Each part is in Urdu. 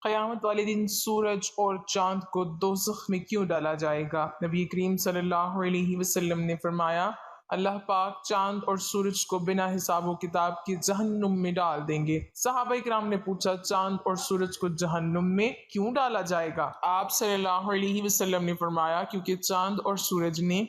قیامت والے دن سورج اور چاند کو دوزخ میں کیوں ڈالا جائے گا؟ نبی کریم صلی اللہ علیہ وسلم نے فرمایا، اللہ پاک چاند اور سورج کو بنا حساب و کتاب کے جہنم میں ڈال دیں گے۔ صحابہ کرام نے پوچھا، چاند اور سورج کو جہنم میں کیوں ڈالا جائے گا؟ آپ صلی اللہ علیہ وسلم نے فرمایا، کیونکہ چاند اور سورج نے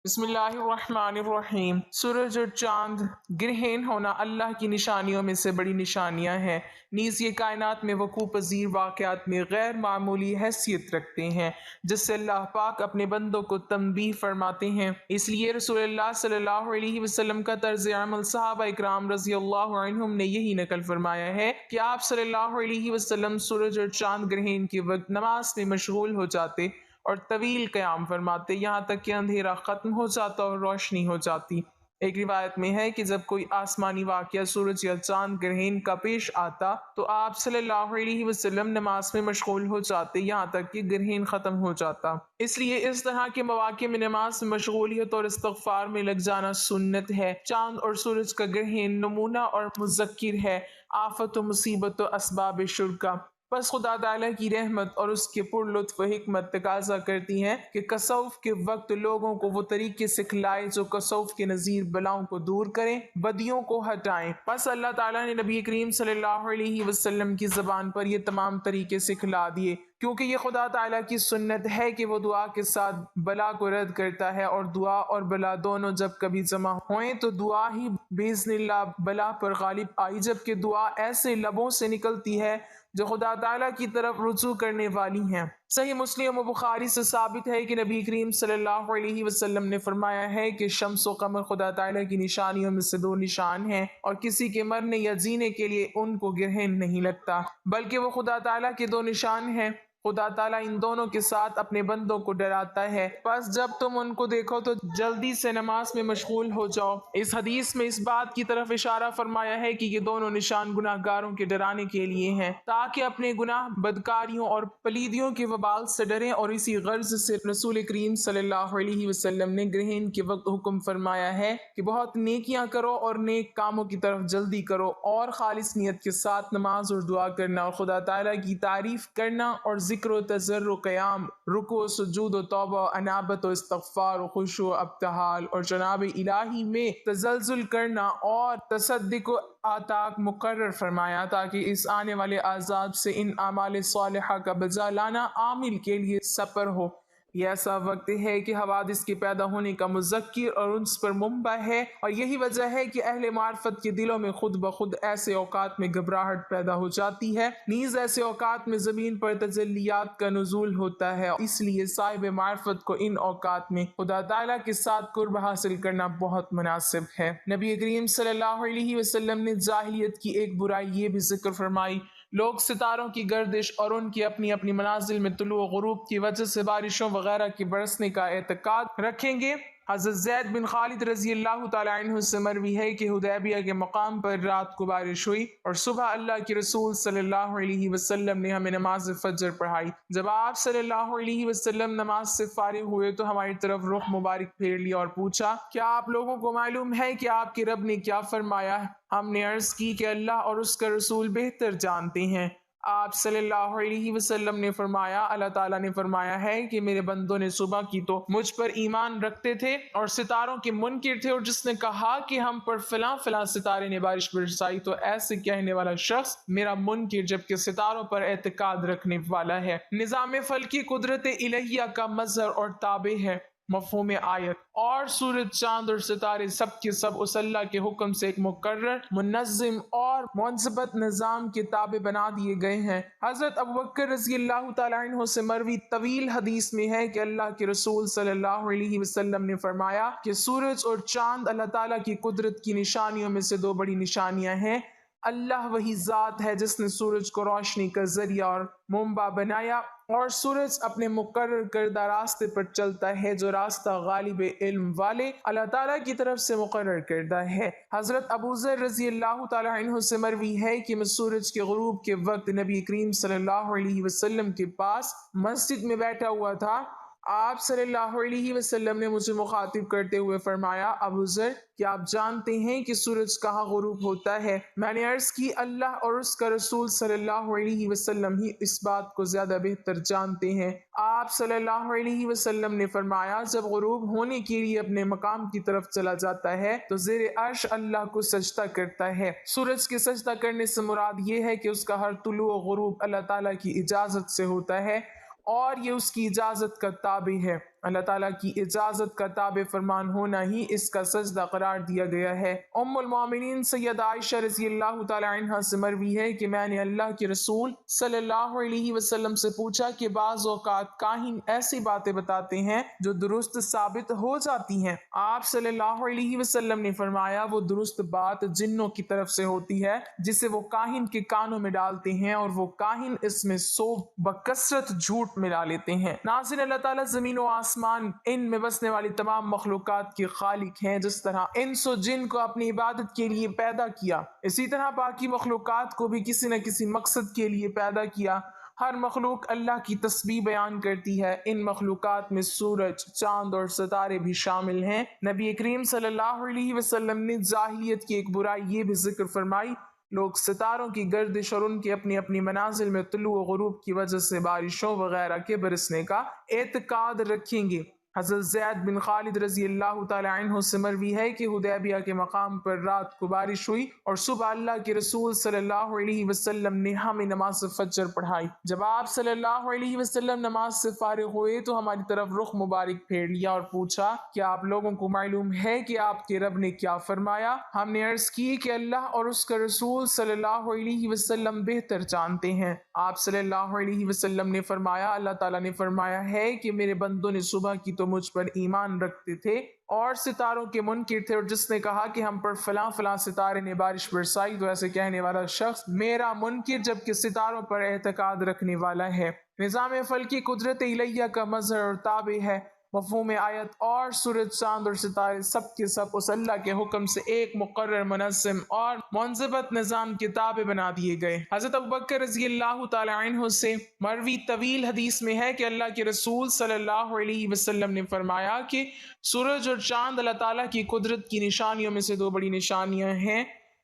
بسم اللہ الرحمن الرحیم، سورج اور چاند گرہن ہونا اللہ کی نشانیوں میں سے بڑی نشانیاں ہیں، نیز یہ کائنات میں وقوع پذیر واقعات میں غیر معمولی حیثیت رکھتے ہیں، جس سے اللہ پاک اپنے بندوں کو تنبیہ فرماتے ہیں۔ اس لیے رسول اللہ صلی اللہ علیہ وسلم کا طرز عمل صحابہ اکرام رضی اللہ عنہم نے یہی نقل فرمایا ہے کہ آپ صلی اللہ علیہ وسلم سورج اور چاند گرہن کے وقت نماز میں مشغول ہو جاتے اور طویل قیام فرماتے، یہاں تک کہ اندھیرا ختم ہو جاتا اور روشنی ہو جاتی۔ ایک روایت میں ہے کہ جب کوئی آسمانی واقعہ سورج یا چاند گرہن کا پیش آتا تو آپ صلی اللہ علیہ وسلم نماز میں مشغول ہو جاتے یہاں تک کہ گرہن ختم ہو جاتا۔ اس لیے اس طرح کے مواقع میں نماز میں مشغولیت اور استغفار میں لگ جانا سنت ہے۔ چاند اور سورج کا گرہن نمونہ اور مذکر ہے آفت و مصیبت و اسباب شر کا۔ بس خدا تعالیٰ کی رحمت اور اس کے پر لطف و حکمت تقاضا کرتی ہیں کہ کسوف کے وقت لوگوں کو وہ طریقے سکھلائے جو کسوف کے نظیر بلاؤں کو دور کریں، بدیوں کو ہٹائیں۔ بس اللہ تعالیٰ نے نبی کریم صلی اللہ علیہ وسلم کی زبان پر یہ تمام طریقے سکھلا دیے، کیونکہ یہ خدا تعالیٰ کی سنت ہے کہ وہ دعا کے ساتھ بلا کو رد کرتا ہے، اور دعا اور بلا دونوں جب کبھی جمع ہوئیں تو دعا ہی باذن اللہ بلا پر غالب آئی، جبکہ دعا ایسے لبوں سے نکلتی ہے جو خدا تعالیٰ کی طرف رجوع کرنے والی ہیں۔ صحیح مسلم و بخاری سے ثابت ہے کہ نبی کریم صلی اللہ علیہ وسلم نے فرمایا ہے کہ شمس و قمر خدا تعالیٰ کی نشانیوں میں سے دو نشان ہیں، اور کسی کے مرنے یا جینے کے لیے ان کو گرہن نہیں لگتا، بلکہ وہ خدا تعالیٰ کے دو نشان ہیں۔ خدا تعالیٰ ان دونوں کے ساتھ اپنے بندوں کو ڈراتا ہے، پس جب تم ان کو دیکھو تو جلدی سے نماز میں مشغول ہو جاؤ۔ اس حدیث میں اس بات کی طرف اشارہ فرمایا ہے کہ یہ دونوں نشان گناہ گاروں کے ڈرانے کے لیے ہیں، تاکہ اپنے گناہ بدکاریوں اور پلیدیوں کے وبال سے ڈریں، اور اسی غرض سے رسول کریم صلی اللہ علیہ وسلم نے گرہن کے وقت حکم فرمایا ہے کہ بہت نیکیاں کرو اور نیک کاموں کی طرف جلدی کرو، اور خالص نیت کے ساتھ نماز اور دعا کرنا اور خدا تعالیٰ کی تعریف کرنا اور ذکر و تذر و قیام، رکوع و سجود و توبہ و انابت و استغفار و خشوع و ابتہال اور جناب الہی میں تزلزل کرنا اور تصدق و آتاک مقرر فرمایا، تاکہ اس آنے والے عذاب سے ان اعمال صالحہ کا بجا لانا عامل کے لیے سپر ہو۔ یہ ایسا وقت ہے کہ حوادث کے پیدا ہونے کا مذکر اور انس پر منبع ہے، اور یہی وجہ ہے کہ اہل معرفت کے دلوں میں خود بخود ایسے اوقات میں گھبراہٹ پیدا ہو جاتی ہے، نیز ایسے اوقات میں زمین پر تجلیات کا نزول ہوتا ہے، اس لیے صاحب معرفت کو ان اوقات میں خدا تعالیٰ کے ساتھ قرب حاصل کرنا بہت مناسب ہے۔ نبی کریم صلی اللہ علیہ وسلم نے جاہلیت کی ایک برائی یہ بھی ذکر فرمائی، لوگ ستاروں کی گردش اور ان کی اپنی اپنی منازل میں طلوع و غروب کی وجہ سے بارشوں وغیرہ کے برسنے کا اعتقاد رکھیں گے۔ حضرت زید بن خالد رضی اللہ تعالی عنہ سے مروی ہے کہ حدیبیہ کے مقام پر رات کو بارش ہوئی، اور صبح اللہ کے رسول صلی اللہ علیہ وسلم نے ہمیں نماز فجر پڑھائی۔ جب آپ صلی اللہ علیہ وسلم نماز سے فارغ ہوئے تو ہماری طرف رخ مبارک پھیر لیا اور پوچھا، کیا آپ لوگوں کو معلوم ہے کہ آپ کے رب نے کیا فرمایا؟ ہم نے عرض کی کہ اللہ اور اس کا رسول بہتر جانتے ہیں۔ آپ صلی اللہ علیہ وسلم نے فرمایا، اللہ تعالیٰ نے فرمایا ہے کہ میرے بندوں نے صبح کی تو مجھ پر ایمان رکھتے تھے اور ستاروں کے منکر تھے، اور جس نے کہا کہ ہم پر فلاں فلاں ستارے نے بارش برسائی تو ایسے کہنے والا شخص میرا منکر جبکہ ستاروں پر اعتقاد رکھنے والا ہے۔ نظام فلکی قدرت الہیہ کا مظہر اور تابع ہے۔ مفہوم آیت، اور سورج چاند اور ستارے سب کے سب اس اللہ کے حکم سے ایک مقرر، منظم اور منضبط نظام کے تابع بنا دیے گئے ہیں۔ حضرت ابوبکر رضی اللہ تعالیٰ عنہ سے مروی طویل حدیث میں ہے کہ اللہ کے رسول صلی اللہ علیہ وسلم نے فرمایا کہ سورج اور چاند اللہ تعالیٰ کی قدرت کی نشانیوں میں سے دو بڑی نشانیاں ہیں۔ اللہ وہی ذات ہے جس نے سورج کو روشنی کا ذریعہ اور منبع بنایا، اور سورج اپنے مقرر کردہ راستے پر چلتا ہے جو راستہ غالب علم والے اللہ تعالیٰ کی طرف سے مقرر کردہ ہے۔ حضرت ابو ذر رضی اللہ تعالیٰ عنہ سے مروی ہے کہ میں سورج کے غروب کے وقت نبی کریم صلی اللہ علیہ وسلم کے پاس مسجد میں بیٹھا ہوا تھا۔ آپ صلی اللہ علیہ وسلم نے مجھے مخاطب کرتے ہوئے فرمایا، ابو ذر کیا آپ جانتے ہیں کہ سورج کہاں غروب ہوتا ہے؟ میں نے عرض کی اللہ اور اس کا رسول صلی اللہ علیہ وسلم ہی اس بات کو زیادہ بہتر جانتے ہیں۔ آپ صلی اللہ علیہ وسلم نے فرمایا، جب غروب ہونے کے لیے اپنے مقام کی طرف چلا جاتا ہے تو زیر عرش اللہ کو سجدہ کرتا ہے۔ سورج کے سجدہ کرنے سے مراد یہ ہے کہ اس کا ہر طلوع و غروب اللہ تعالیٰ کی اجازت سے ہوتا ہے اور یہ اس کی اجازت کا تابع ہے۔ اللہ تعالیٰ کی اجازت کا تابع فرمان ہونا ہی اس کا سجدہ قرار دیا گیا ہے۔ ام المومنین سیدہ عائشہ رضی اللہ تعالی عنہ سے مروی ہے کہ میں نے اللہ کے رسول صلی اللہ علیہ وسلم سے پوچھا کہ بعض اوقات کاہن ایسی باتیں بتاتے ہیں جو درست ثابت ہو جاتی ہیں۔ آپ صلی اللہ علیہ وسلم نے فرمایا، وہ درست بات جنوں کی طرف سے ہوتی ہے جسے وہ کاہن کے کانوں میں ڈالتے ہیں اور وہ کاہن اس میں سو بکثرت جھوٹ ملا لیتے ہیں۔ ناظرین، اللہ تعالیٰ زمین و آسمان ان میں بسنے والی تمام مخلوقات کے خالق ہیں۔ جس طرح انس و جن کو اپنی عبادت کے لیے پیدا کیا، اسی طرح باقی مخلوقات کو بھی کسی نہ کسی مقصد کے لیے پیدا کیا۔ ہر مخلوق اللہ کی تسبیح بیان کرتی ہے۔ ان مخلوقات میں سورج، چاند اور ستارے بھی شامل ہیں۔ نبی کریم صلی اللہ علیہ وسلم نے جاہلیت کی ایک برائی یہ بھی ذکر فرمائی، لوگ ستاروں کی گردش اور ان کی اپنی اپنی منازل میں طلوع و غروب کی وجہ سے بارشوں وغیرہ کے برسنے کا اعتقاد رکھیں گے۔ حضرت زید بن خالد رضی اللہ تعالی عنہ سے مروی ہے کہ حدیبیہ کے مقام پر رات کو بارش ہوئی اور صبح اللہ کے رسول صلی اللہ علیہ وسلم نے ہمیں نماز فجر پڑھائی۔ جب آپ صلی اللہ علیہ وسلم نماز سے فارغ ہوئے تو ہماری طرف رخ مبارک پھیر لیا اور پوچھا، کیا آپ لوگوں کو معلوم ہے کہ آپ کے رب نے کیا فرمایا؟ ہم نے عرض کی کہ اللہ اور اس کا رسول صلی اللہ علیہ وسلم بہتر جانتے ہیں۔ آپ صلی اللہ علیہ وسلم نے فرمایا، اللہ تعالیٰ نے فرمایا ہے کہ میرے بندوں نے صبح کی تو مجھ پر ایمان رکھتے تھے اور ستاروں کے منکر تھے، اور جس نے کہا کہ ہم پر فلاں فلاں ستارے نے بارش برسائی تو ایسے کہنے والا شخص میرا منکر جبکہ ستاروں پر اعتقاد رکھنے والا ہے۔ نظام فلکی قدرت الہیہ کا مظہر اور تابع ہے۔ مفہوم آیت اور سورج، چاند اور ستارے سب کے سب اس اللہ کے حکم سے ایک مقرر، منظم اور منضبط نظام کے تابع بنا دیے گئے۔ حضرت ابوبکر رضی اللہ تعالی عنہ سے مروی طویل حدیث میں ہے کہ اللہ کے رسول صلی اللہ علیہ وسلم نے فرمایا کہ سورج اور چاند اللہ تعالیٰ کی قدرت کی نشانیوں میں سے دو بڑی نشانیاں ہیں۔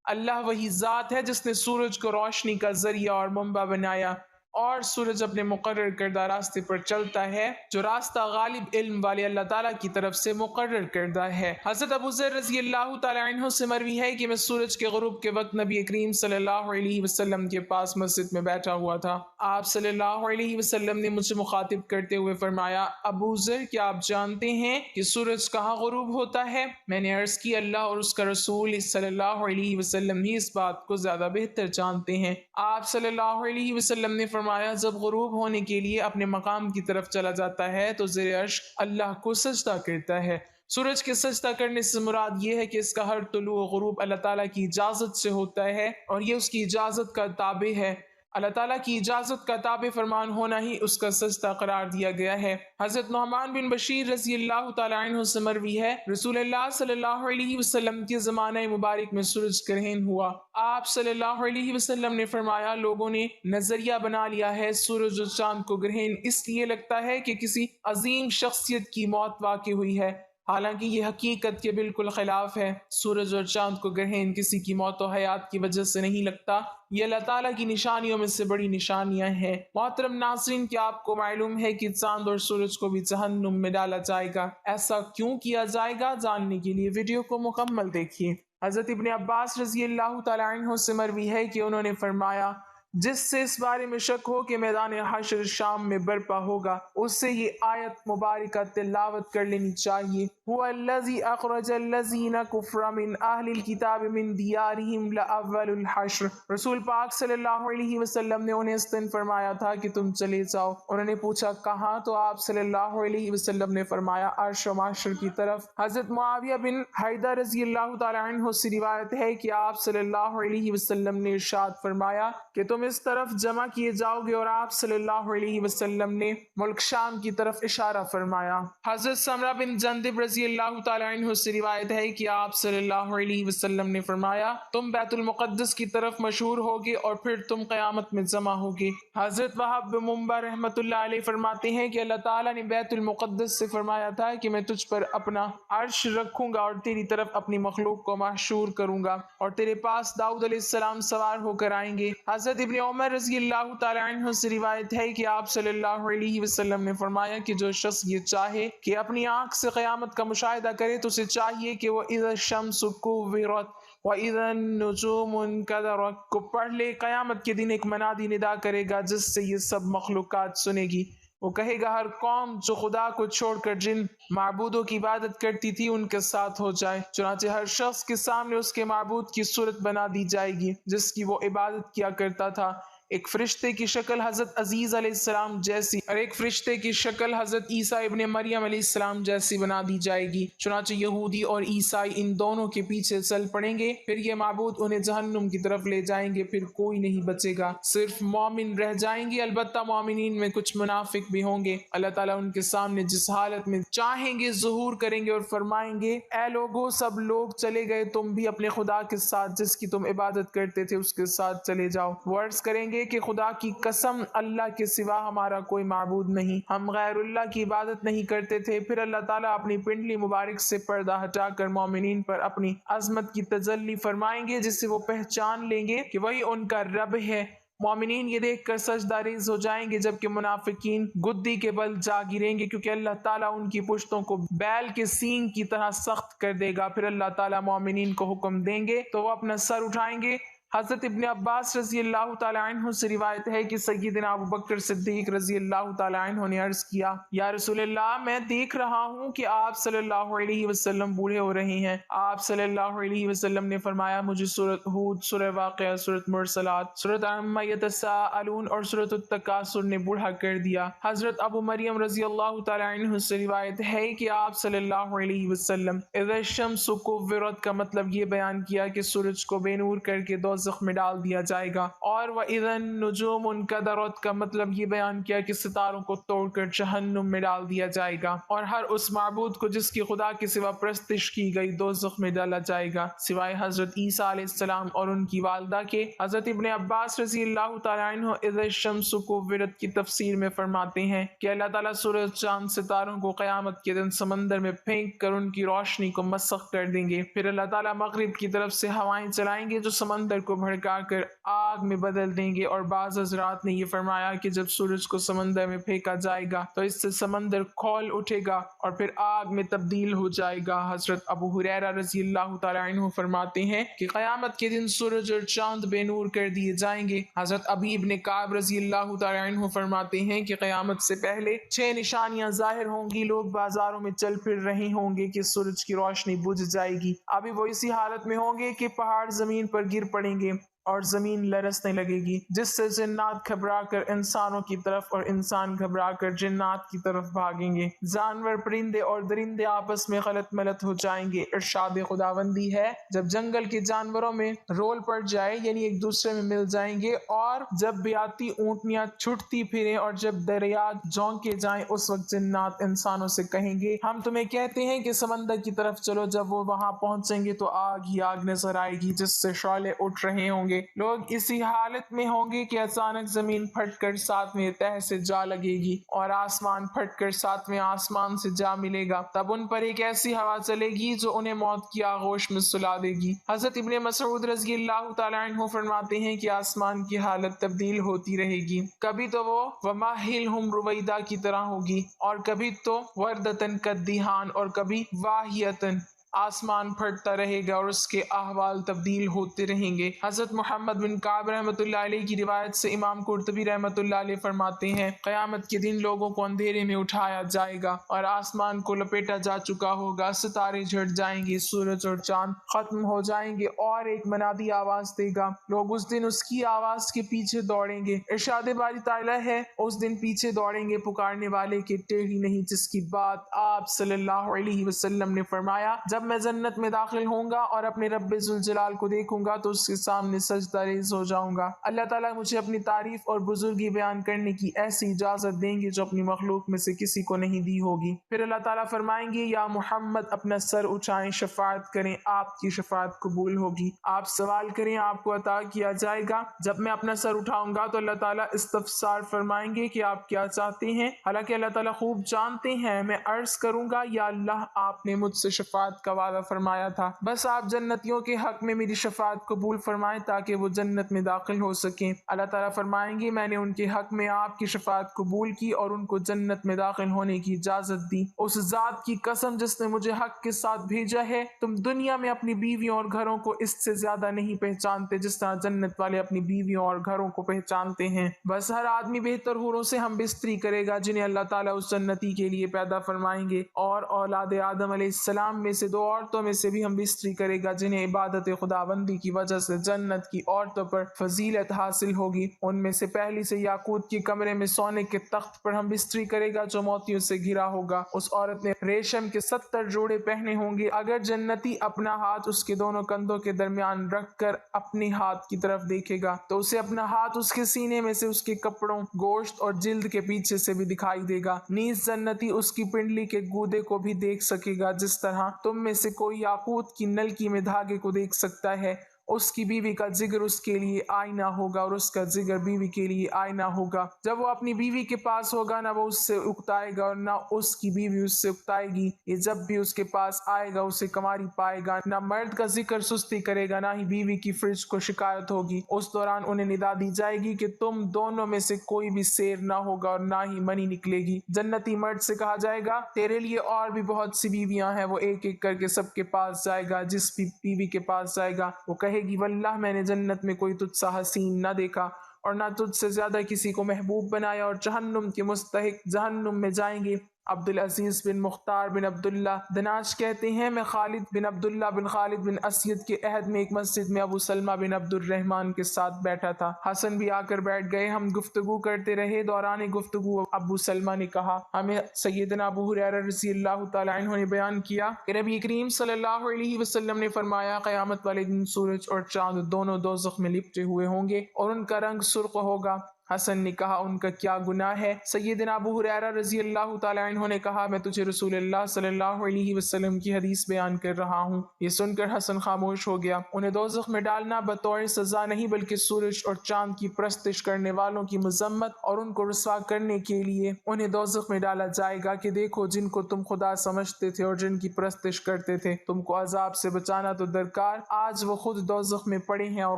اللہ وہی ذات ہے جس نے سورج کو روشنی کا ذریعہ اور منبع بنایا، اور سورج اپنے مقرر کردہ راستے پر چلتا ہے جو راستہ غالب علم والے اللہ تعالیٰ کی طرف سے مقرر کردہ ہے۔ حضرت ابو ذر رضی اللہ تعالی عنہ سے مروی ہے کہ میں سورج کے غروب کے وقت نبی کریم صلی اللہ علیہ وسلم کے پاس مسجد میں بیٹھا ہوا تھا۔ آپ صلی اللہ علیہ وسلم نے مجھے مخاطب کرتے ہوئے فرمایا، ابو ذر کیا آپ جانتے ہیں کہ سورج کہاں غروب ہوتا ہے؟ میں نے عرض کی اللہ اور اس کا رسول صلی اللہ علیہ وسلم ہی اس بات کو زیادہ بہتر جانتے ہیں۔ آپ صلی اللہ علیہ وسلم نے فرمایا، جب غروب ہونے کے لیے اپنے مقام کی طرف چلا جاتا ہے تو زیر عرش اللہ کو سجدہ کرتا ہے۔ سورج کے سجدہ کرنے سے مراد یہ ہے کہ اس کا ہر طلوع و غروب اللہ تعالیٰ کی اجازت سے ہوتا ہے اور یہ اس کی اجازت کا تابع ہے۔ اللہ تعالیٰ کی اجازت کا تابع فرمان ہونا ہی اس کا سجدہ قرار دیا گیا ہے۔ حضرت نعمان بن بشیر رضی اللہ تعالی عنہ سے مروی ہے، رسول اللہ صلی اللہ علیہ وسلم کے زمانہ مبارک میں سورج گرہن ہوا۔ آپ صلی اللہ علیہ وسلم نے فرمایا، لوگوں نے نظریہ بنا لیا ہے سورج اور چاند کو گرہن اس لیے لگتا ہے کہ کسی عظیم شخصیت کی موت واقع ہوئی ہے، حالانکہ یہ حقیقت کے بالکل خلاف ہے۔ سورج اور چاند کو گرہن کسی کی موت و حیات کی وجہ سے نہیں لگتا، یہ اللہ تعالیٰ کی نشانیوں میں سے بڑی نشانیاں ہیں۔ محترم ناظرین، کیا آپ کو معلوم ہے کہ چاند اور سورج کو بھی جہنم میں ڈالا جائے گا؟ ایسا کیوں کیا جائے گا؟ جاننے کے لیے ویڈیو کو مکمل دیکھیے۔ حضرت ابن عباس رضی اللہ تعالی عنہ سے مروی ہے کہ انہوں نے فرمایا، جس سے اس بارے میں شک ہو کہ میدان حشر شام میں برپا ہوگا، اس سے یہ آیت مبارکہ تلاوت کر لینی چاہیے۔ هو الذی اخرج الذین کفروا من اہل الکتاب من دیارہم لاول الحشر۔ رسول پاک صلی اللہ علیہ وسلم نے انہیں اس دن فرمایا تھا کہ تم چلے جاؤ۔ انہوں نے پوچھا کہاں؟ تو آپ صلی اللہ علیہ وسلم نے فرمایا عرش و محشر کی طرف۔ حضرت معاویہ بن حیدر رضی اللہ تعالی عنہ سے روایت ہے کہ آپ صلی اللہ علیہ وسلم نے ارشاد فرمایا کہ تم تم اس طرف جمع کیے جاؤ گے، اور آپ صلی اللہ علیہ وسلم نے ملک شام کی طرف اشارہ فرمایا۔ حضرت سمرہ بن جندب رضی اللہ تعالیٰ عنہ سے روایت ہے کہ آپ صلی اللہ علیہ وسلم نے فرمایا، تم بیت المقدس کی طرف مشہور ہوگے اور پھر تم قیامت میں جمع ہوگے۔ حضرت وہب بن منبع رحمۃ اللہ علیہ فرماتے ہیں کہ اللہ تعالیٰ نے بیت المقدس سے فرمایا تھا کہ میں تجھ پر اپنا عرش رکھوں گا اور تیری طرف اپنی مخلوق کو محشور کروں گا، اور تیرے پاس داؤد علیہ السلام سوار ہو کر آئیں گے۔ حضرت ابن عمر رضی اللہ تعالیٰ عنہ سے روایت ہے کہ آپ صلی اللہ علیہ وسلم نے فرمایا کہ جو شخص یہ چاہے کہ اپنی آنکھ سے قیامت کا مشاہدہ کرے تو اسے چاہیے کہ وہ اذا الشمس کوورت وَإِذَا النُّجُومُ انكَدَرَتْ کو پڑھ لے۔ قیامت کے دن ایک منادی ندا کرے گا جس سے یہ سب مخلوقات سنے گی۔ وہ کہے گا ہر قوم جو خدا کو چھوڑ کر جن معبودوں کی عبادت کرتی تھی ان کے ساتھ ہو جائے، چنانچہ ہر شخص کے سامنے اس کے معبود کی صورت بنا دی جائے گی جس کی وہ عبادت کیا کرتا تھا۔ ایک فرشتے کی شکل حضرت عزیز علیہ السلام جیسی اور ایک فرشتے کی شکل حضرت عیسیٰ ابن مریم علیہ السلام جیسی بنا دی جائے گی، چنانچہ یہودی اور عیسائی ان دونوں کے پیچھے چل پڑیں گے، پھر یہ معبود انہیں جہنم کی طرف لے جائیں گے، پھر کوئی نہیں بچے گا، صرف مومن رہ جائیں گے۔ البتہ مومنین میں کچھ منافق بھی ہوں گے۔ اللہ تعالیٰ ان کے سامنے جس حالت میں چاہیں گے ظہور کریں گے اور فرمائیں گے، اے لوگو سب لوگ چلے گئے، تم بھی اپنے خدا کے ساتھ جس کی تم عبادت کرتے تھے اس کے ساتھ چلے جاؤ۔ وہ عرض کریں گے کہ خدا کی قسم اللہ کے سوا ہمارا کوئی معبود نہیں، ہم غیر اللہ کی عبادت نہیں کرتے تھے۔ پھر اللہ تعالیٰ اپنی پنڈلی مبارک سے پردہ ہٹا کر مومنین پر اپنی عظمت کی تجلی فرمائیں گے جس سے وہ پہچان لیں گے کہ وہی ان کا رب ہے۔ مومنین یہ دیکھ کر سجدہ ریز ہو جائیں گے جبکہ منافقین گدی کے بل جا گریں گے، کیونکہ اللہ تعالیٰ ان کی پشتوں کو بیل کے سینگ کی طرح سخت کر دے گا۔ پھر اللہ تعالیٰ مومنین کو حکم دیں گے تو وہ اپنا سر اٹھائیں گے۔ حضرت ابن عباس رضی اللہ تعالیٰ عنہ سے روایت ہے کہ سیدنا ابو بکر صدیق رضی اللہ تعالیٰ عنہ نے عرض کیا، یا رسول اللہ، میں دیکھ رہا ہوں کہ آپ صلی اللہ علیہ وسلم بوڑھے ہو رہے ہیں۔ آپ صلی اللہ علیہ وسلم نے فرمایا، مجھے سورۃ ہود، سورہ واقعہ، سورۃ مرسلات، سورۃ عما یتساءلون اور سورۃ التکاثر نے بوڑھا کر دیا۔ حضرت ابو مریم رضی اللہ تعالیٰ عنہ سے روایت ہے کہ آپ صلی اللہ علیہ وسلم اذا الشمس کوورت کا مطلب یہ بیان کیا کہ سورج کو بے نور کر کے دوزخ میں ڈال دیا جائے گا، اور وَإِذَا النُّجُومُ انكَدَرَتْ کا مطلب یہ بیان کیا کہ ستاروں کو توڑ کر جہنم میں ڈال دیا جائے گا، اور ہر اس معبود کو جس کی خدا کے سوا پرستش کی گئی دوزخ میں ڈالا جائے گا سوائے حضرت عیسیٰ علیہ السلام اور ان کی والدہ کے۔ حضرت ابن عباس رضی اللہ تعالیٰ عنہ اذا الشمس کوورت کی تفسیر میں فرماتے ہیں کہ اللہ تعالیٰ سورج، چاند، ستاروں کو قیامت کے دن سمندر میں پھینک کر ان کی روشنی کو مسخ کر دیں گے۔ پھر اللہ تعالیٰ مغرب کی طرف سے ہوائیں چلائیں گے جو سمندر کو بھڑکا کر آگ میں بدل دیں گے، اور بعض حضرات نے یہ فرمایا کہ جب سورج کو سمندر میں پھینکا جائے گا تو اس سے سمندر کھول اٹھے گا اور پھر آگ میں تبدیل ہو جائے گا۔ حضرت ابو ہریرہ رضی اللہ تعالیٰ عنہ فرماتے ہیں کہ قیامت کے دن سورج اور چاند بے نور کر دیے جائیں گے۔ حضرت ابی ابن کعب رضی اللہ تعالیٰ عنہ فرماتے ہیں کہ قیامت سے پہلے 6 نشانیاں ظاہر ہوں گی، لوگ بازاروں میں چل پھر رہے ہوں گے کہ سورج کی روشنی بجھ جائے گی، ابھی وہ اسی حالت میں ہوں گے کہ پہاڑ زمین پر گر پڑیں گے اور زمین لرزنے لگے گی، جس سے جنات گھبرا کر انسانوں کی طرف اور انسان گھبرا کر جنات کی طرف بھاگیں گے، جانور، پرندے اور درندے آپس میں غلط ملت ہو جائیں گے۔ ارشاد خداوندی ہے، جب جنگل کے جانوروں میں رول پڑ جائے یعنی ایک دوسرے میں مل جائیں گے، اور جب بیاتی اونٹنیاں چھٹتی پھریں اور جب دریات جھونکے جائیں، اس وقت جنات انسانوں سے کہیں گے، ہم تمہیں کہتے ہیں کہ سمندر کی طرف چلو۔ جب وہ وہاں پہنچیں گے تو آگ ہی آگ نظر آئے گی جس سے شعلے اٹھ رہے ہوں گے۔ لوگ اسی حالت میں ہوں گے کہ اچانک زمین پھٹ کر ساتویں تہہ سے جا لگے گی اور آسمان پھٹ کر ساتویں آسمان سے جا ملے گا، تب ان پر ایک ایسی ہوا چلے گی جو انہیں موت کی آغوش میں سلا دے گی۔ حضرت ابن مسعود رضی اللہ تعالیٰ عنہ فرماتے ہیں کہ آسمان کی حالت تبدیل ہوتی رہے گی، کبھی تو وہ وَمَهِّلْهُمْ رویدہ کی طرح ہوگی، اور کبھی تو وردتن کدیہان، اور کبھی واہیتن، آسمان پھٹتا رہے گا اور اس کے احوال تبدیل ہوتے رہیں گے۔ حضرت محمد بن کعب رحمۃ اللہ علیہ کی روایت سے امام قرطبی رحمۃ اللہ علیہ فرماتے ہیں، قیامت کے دن لوگوں کو اندھیرے میں اٹھایا جائے گا اور آسمان کو لپیٹا جا چکا ہوگا، ستارے جھٹ جائیں گے، سورج اور چاند ختم ہو جائیں گے، اور ایک منادی آواز دے گا، لوگ اس دن اس کی آواز کے پیچھے دوڑیں گے۔ ارشاد باری تعالیٰ ہے، اس دن پیچھے دوڑیں گے پکارنے والے کے ٹیڑھی نہیں، جس کی بات آپ صلی اللہ علیہ وسلم نے فرمایا، جب جب میں جنت میں داخل ہوں گا اور اپنے رب ذوالجلال کو دیکھوں گا تو اس کے سامنے سجدہ ریز ہو جاؤں گا۔ اللہ تعالیٰ مجھے اپنی تعریف اور بزرگی بیان کرنے کی ایسی اجازت دیں گے جو اپنی مخلوق میں سے کسی کو نہیں دی ہوگی۔ پھر اللہ تعالیٰ فرمائیں گے یا محمد اپنا سر اٹھائیں، شفاعت کریں، آپ کی شفاعت قبول ہوگی، آپ سوال کریں آپ کو عطا کیا جائے گا۔ جب میں اپنا سر اٹھاؤں گا تو اللہ تعالیٰ استفسار فرمائیں گے کہ آپ کیا چاہتے ہیں، حالانکہ اللہ تعالیٰ خوب جانتے ہیں۔ میں عرض کروں گا یا اللہ آپ نے مجھ سے شفاعت کا وعدہ فرمایا تھا، بس آپ جنتیوں کے حق میں میری شفاعت قبول فرمائیں تاکہ وہ جنت میں داخل ہو سکیں۔ اللہ تعالیٰ فرمائیں گے میں نے ان کے حق میں آپ کی شفاعت قبول کی اور ان کو جنت میں داخل ہونے کی اجازت دی۔ اس ذات کی قسم جس نے مجھے حق کے ساتھ بھیجا ہے، تم دنیا میں اپنی بیویوں اور گھروں کو اس سے زیادہ نہیں پہچانتے جس طرح جنت والے اپنی بیویوں اور گھروں کو پہچانتے ہیں۔ بس ہر آدمی بہتر حوروں سے ہم بستری کرے گا جنہیں اللہ تعالیٰ اس جنتی کے لیے پیدا فرمائیں گے، اور اولاد آدم علیہ السلام میں سے 2 عورتوں میں سے بھی ہم بستری کرے گا جنہیں عبادت خداوندی کی وجہ سے جنت کی عورتوں پر فضیلت حاصل ہوگی۔ ان میں سے پہلی سے یاقوت کے کمرے میں سونے کے تخت پر ہم بستری کرے گا جو موتیوں سے گھرا ہوگا۔ اس عورت نے ریشم کے 70 جوڑے پہنے ہوں گے۔ اگر جنتی اپنا ہاتھ اس کے دونوں کندھوں کے درمیان رکھ کر اپنے ہاتھ کی طرف دیکھے گا تو اسے اپنا ہاتھ اس کے سینے میں سے اس کے کپڑوں، گوشت اور جلد کے پیچھے سے بھی دکھائی دے گا۔ نیز جنتی اس کی پنڈلی کے گودے کو بھی دیکھ سکے گا جس طرح تم میں سے کوئی یاقوت کی نلکی میں دھاگے کو دیکھ سکتا ہے۔ اس کی بیوی کا جگر اس کے لیے آئینہ ہوگا اور اس کا جگر بیوی کے لیے آئینہ ہوگا۔ جب وہ اپنی بیوی کے پاس ہوگا نہ وہ اس سے اکتائے گا اور نہ اس کی بیوی اس سے اکتائے گی۔ یہ جب بھی اس کے پاس آئے گا اسے کنواری پائے گا، نہ مرد کا ذکر سستی کرے گا نہ ہی بیوی کی فرج کو شکایت ہوگی۔ اس دوران انہیں ندا دی جائے گی کہ تم دونوں میں سے کوئی بھی سیر نہ ہوگا اور نہ ہی منی نکلے گی۔ جنتی مرد سے کہا جائے گا تیرے لیے اور بھی بہت سی بیویاں ہیں۔ وہ ایک ایک کر کے سب کے پاس جائے گا، جس بھی بیوی کے پاس جائے گا وہ کہے گی واللہ میں نے جنت میں کوئی تجھ سا حسین نہ دیکھا اور نہ تجھ سے زیادہ کسی کو محبوب بنایا، اور جہنم کے مستحق جہنم میں جائیں گے۔ عبدالعزیز بن مختار بن عبداللہ دناش کہتے ہیں میں خالد بن عبداللہ بن خالد بن اسید کے عہد میں ایک مسجد میں ابو سلمہ بن عبد الرحمن کے ساتھ بیٹھا تھا۔ حسن بھی آ کر بیٹھ گئے، ہم گفتگو کرتے رہے۔ دوران گفتگو ابو سلمہ نے کہا ہمیں سیدنا ابو ہریرہ رضی اللہ تعالی عنہ نے بیان کیا کہ نبی کریم صلی اللہ علیہ وسلم نے فرمایا قیامت والے دن سورج اور چاند دونوں دوزخ میں لپٹے ہوئے ہوں گے اور ان کا رنگ سرخ ہوگا۔ حسن نے کہا ان کا کیا گناہ ہے؟ سیدنا ابو ہریرہ رضی اللہ تعالی عنہ نے کہا میں تجھے رسول اللہ صلی اللہ علیہ وسلم کی حدیث بیان کر رہا ہوں۔ یہ سن کر حسن خاموش ہو گیا۔ انہیں دوزخ میں ڈالنا بطور سزا نہیں بلکہ سورج اور چاند کی پرستش کرنے والوں کی مذمت اور ان کو رسوا کرنے کے لیے انہیں دوزخ میں ڈالا جائے گا کہ دیکھو جن کو تم خدا سمجھتے تھے اور جن کی پرستش کرتے تھے تم کو عذاب سے بچانا تو درکار، آج وہ خود دوزخ میں پڑے ہیں اور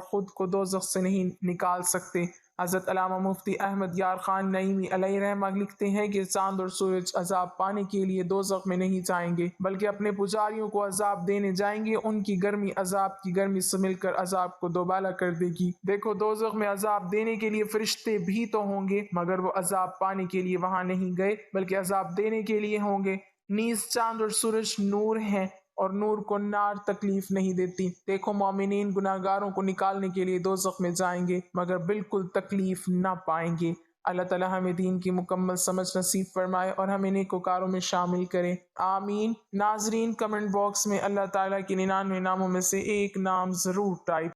خود کو دوزخ سے نہیں نکال سکتے۔ حضرت علامہ مفتی احمد یار خان نعیمی علیہ رحمہ لکھتے ہیں کہ چاند اور سورج عذاب پانے کے لیے دوزخ میں نہیں جائیں گے بلکہ اپنے پجاریوں کو عذاب دینے جائیں گے، ان کی گرمی عذاب کی گرمی سے مل کر عذاب کو دوبالا کر دے گی۔ دیکھو دوزخ میں عذاب دینے کے لیے فرشتے بھی تو ہوں گے مگر وہ عذاب پانے کے لیے وہاں نہیں گئے بلکہ عذاب دینے کے لیے ہوں گے۔ نیز چاند اور سورج نور ہیں اور نور کو نار تکلیف نہیں دیتی۔ دیکھو مومنین گناہگاروں کو نکالنے کے لیے دوزخ میں جائیں گے مگر بالکل تکلیف نہ پائیں گے۔ اللہ تعالی ہمیں دین کی مکمل سمجھ نصیب فرمائے اور ہمیں نیکوکاروں میں شامل کرے، آمین۔ ناظرین کمنٹ باکس میں اللہ تعالیٰ کے 99 ناموں میں سے ایک نام ضرور ٹائپ